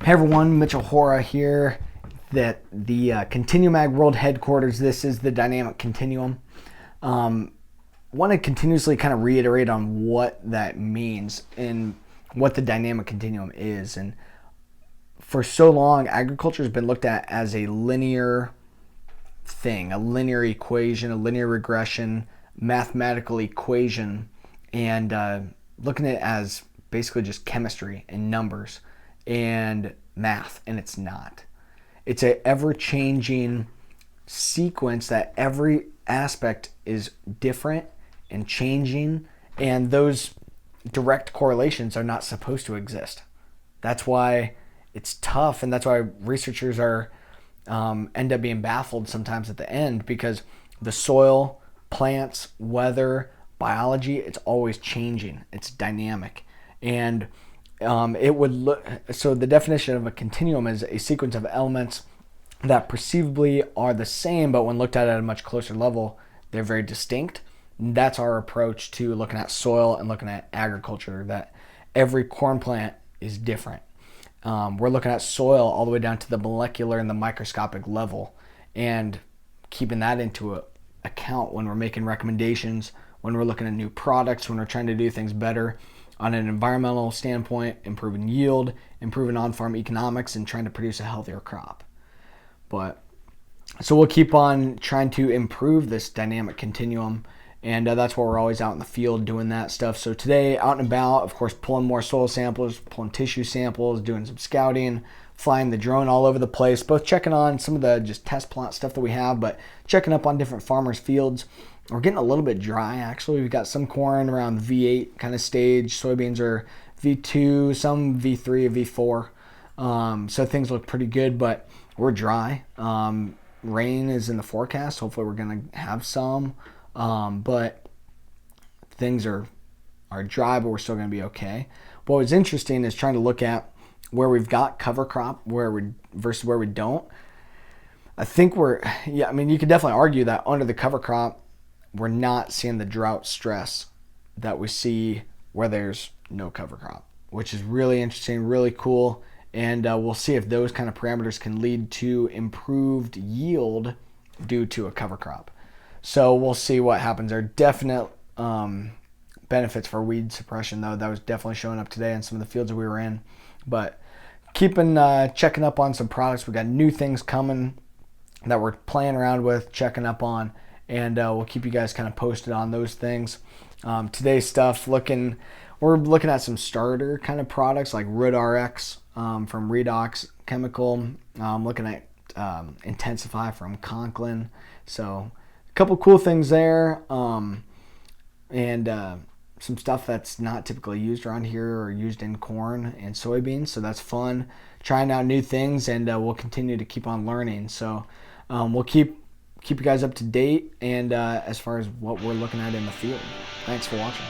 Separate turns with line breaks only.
Hey everyone, Mitchell Hora here at the Continuum Ag World Headquarters. This is the Dynamic Continuum. Want to continuously kind of reiterate on what that means and what the Dynamic Continuum is. And for so long, agriculture has been looked at as a linear thing, a linear equation, a linear regression, mathematical equation, and looking at it as basically just chemistry and numbers and math, and it's not. It's an ever-changing sequence that every aspect is different and changing, and those direct correlations are not supposed to exist. That's why it's tough, and that's why researchers are end up being baffled sometimes at the end, because the soil, plants, weather, biology, it's always changing. It's dynamic. And it would look, so the definition of a continuum is a sequence of elements that perceivably are the same, but when looked at a much closer level, they're very distinct. That's our approach to looking at soil and looking at agriculture, that every corn plant is different. We're looking at soil all the way down to the molecular and the microscopic level, and keeping that into account when we're making recommendations, when we're looking at new products, when we're trying to do things better on an environmental standpoint, improving yield, improving on-farm economics, and trying to produce a healthier crop. But so we'll keep on trying to improve this dynamic continuum, and that's why we're always out in the field doing that stuff. So today, out and about, of course, pulling more soil samples, pulling tissue samples, doing some scouting, flying the drone all over the place, both checking on some of the just test plot stuff that we have, but checking up on different farmers' fields. We're getting a little bit dry, actually. We've got some corn around V8 kind of stage. Soybeans are V2, some V3, V4. So things look pretty good, but we're dry. Rain is in the forecast. Hopefully we're going to have some. But things are dry, but we're still going to be okay. What was interesting is trying to look at where we've got cover crop versus where we don't. I think you could definitely argue that under the cover crop, we're not seeing the drought stress that we see where there's no cover crop, which is really interesting, really cool. And we'll see if those kind of parameters can lead to improved yield due to a cover crop. So we'll see what happens. There are definite benefits for weed suppression, though. That was definitely showing up today in some of the fields that we were in. But checking up on some products. We got new things coming that we're playing around with, checking up on, and we'll keep you guys kind of posted on those things. Today's stuff, we're looking at some starter kind of products like RootRx from Redox Chemical. Looking at Intensify from Conklin. So a couple cool things there, and some stuff that's not typically used around here or used in corn and soybeans. So that's fun. Trying out new things, and we'll continue to keep on learning. So we'll keep you guys up to date and as far as what we're looking at in the field. Thanks for watching.